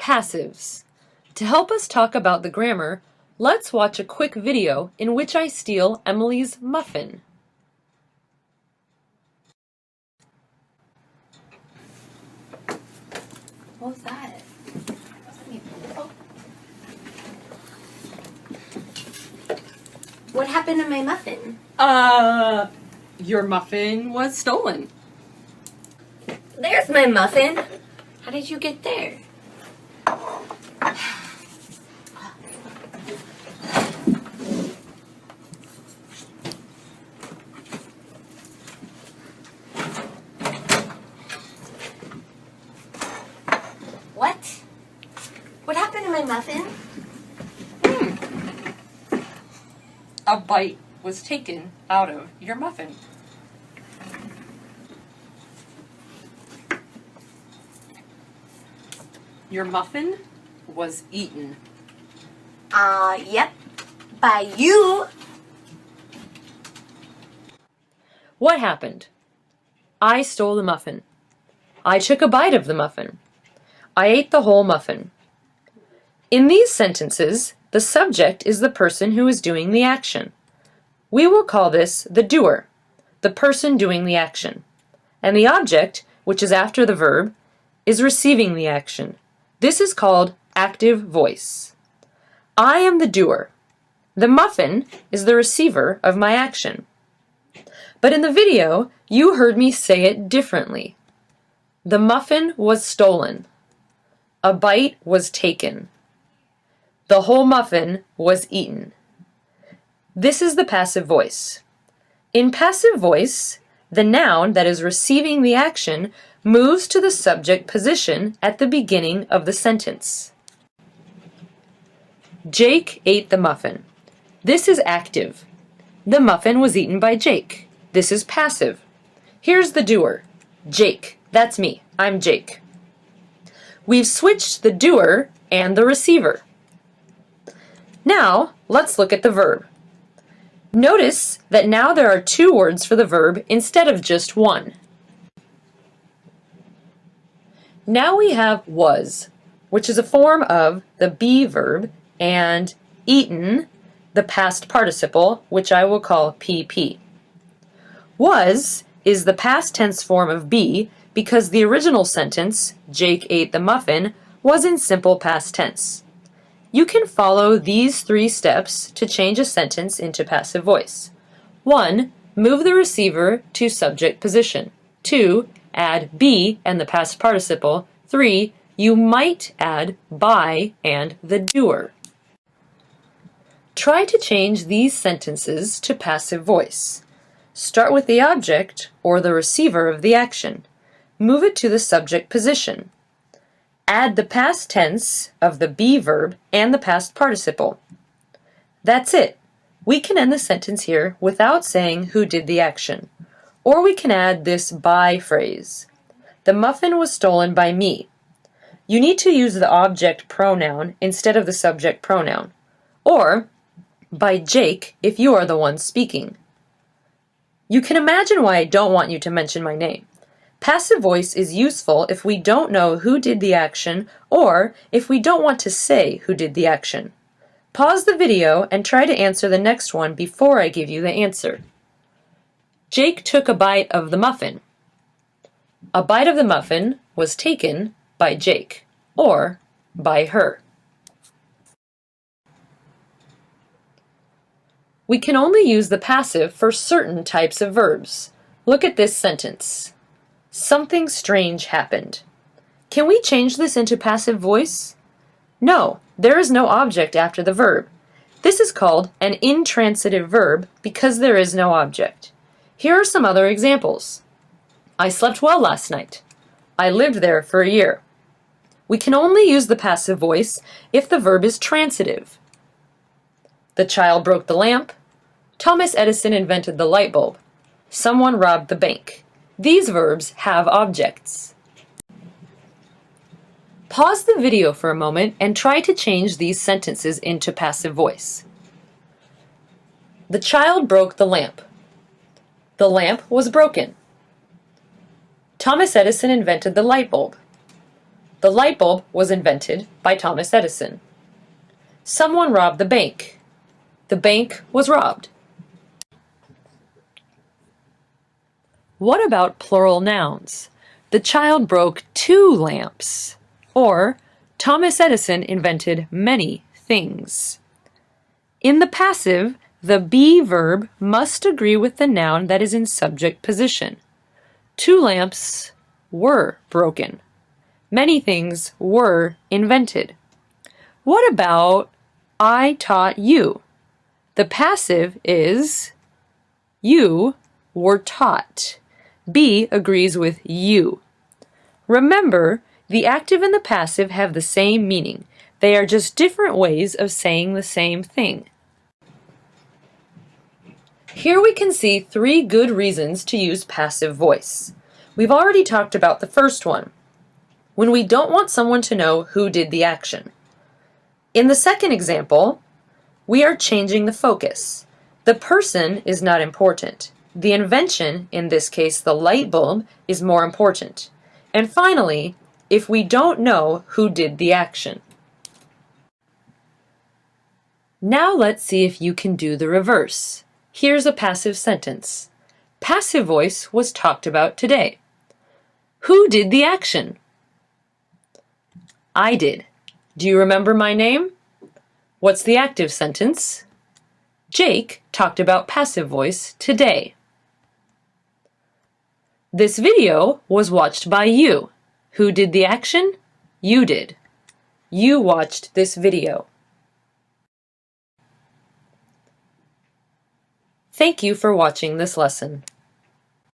passives. To help us talk about the grammar, let's watch a quick video in which I steal Emily's muffin. What was that? Oh. What happened to my muffin? Your muffin was stolen. There's my muffin. How did you get there? What? What happened to my muffin? A bite was taken out of your muffin. Your muffin was eaten. Yep. By you. What happened? I stole the muffin. I took a bite of the muffin. I ate the whole muffin. In these sentences, the subject is the person who is doing the action. We will call this the doer, the person doing the action. And the object, which is after the verb, is receiving the action. This is called active voice. I am the doer. The muffin is the receiver of my action. But in the video, you heard me say it differently. The muffin was stolen. A bite was taken. The whole muffin was eaten. This is the passive voice. In passive voice, the noun that is receiving the action moves to the subject position at the beginning of the sentence. Jake ate the muffin. This is active. The muffin was eaten by Jake. This is passive. Here's the doer. Jake. That's me. I'm Jake. We've switched the doer and the receiver. Now, let's look at the verb. Notice that now there are two words for the verb instead of just one. Now we have was, which is a form of the be verb, and eaten, the past participle, which I will call PP. Was is the past tense form of be because the original sentence, Jake ate the muffin, was in simple past tense. You can follow these 3 steps to change a sentence into passive voice. 1. Move the receiver to subject position. 2. Add be and the past participle. 3. You might add by and the doer. Try to change these sentences to passive voice. Start with the object or the receiver of the action. Move it to the subject position. Add the past tense of the be verb and the past participle. That's it. We can end the sentence here without saying who did the action. Or we can add this by phrase. The muffin was stolen by me. You need to use the object pronoun instead of the subject pronoun. Or by Jake if you are the one speaking. You can imagine why I don't want you to mention my name. Passive voice is useful if we don't know who did the action or if we don't want to say who did the action. Pause the video and try to answer the next one before I give you the answer. Jake took a bite of the muffin. A bite of the muffin was taken by Jake or by her. We can only use the passive for certain types of verbs. Look at this sentence. Something strange happened. Can we change this into passive voice? No, there is no object after the verb. This is called an intransitive verb because there is no object. Here are some other examples. I slept well last night. I lived there for a year. We can only use the passive voice if the verb is transitive. The child broke the lamp. Thomas Edison invented the light bulb. Someone robbed the bank. These verbs have objects. Pause the video for a moment and try to change these sentences into passive voice. The child broke the lamp. The lamp was broken. Thomas Edison invented the light bulb. The light bulb was invented by Thomas Edison. Someone robbed the bank. The bank was robbed. What about plural nouns? The child broke 2 lamps. Or, Thomas Edison invented many things. In the passive, the be verb must agree with the noun that is in subject position. 2 lamps were broken. Many things were invented. What about I taught you? The passive is you were taught. Be agrees with you. Remember, the active and the passive have the same meaning. They are just different ways of saying the same thing. Here we can see 3 good reasons to use passive voice. We've already talked about the first one, when we don't want someone to know who did the action. In the second example, we are changing the focus. The person is not important. The invention, in this case the light bulb, is more important. And finally, if we don't know who did the action. Now let's see if you can do the reverse. Here's a passive sentence. Passive voice was talked about today. Who did the action? I did. Do you remember my name? What's the active sentence? Jake talked about passive voice today. This video was watched by you. Who did the action? You did. You watched this video. Thank you for watching this lesson.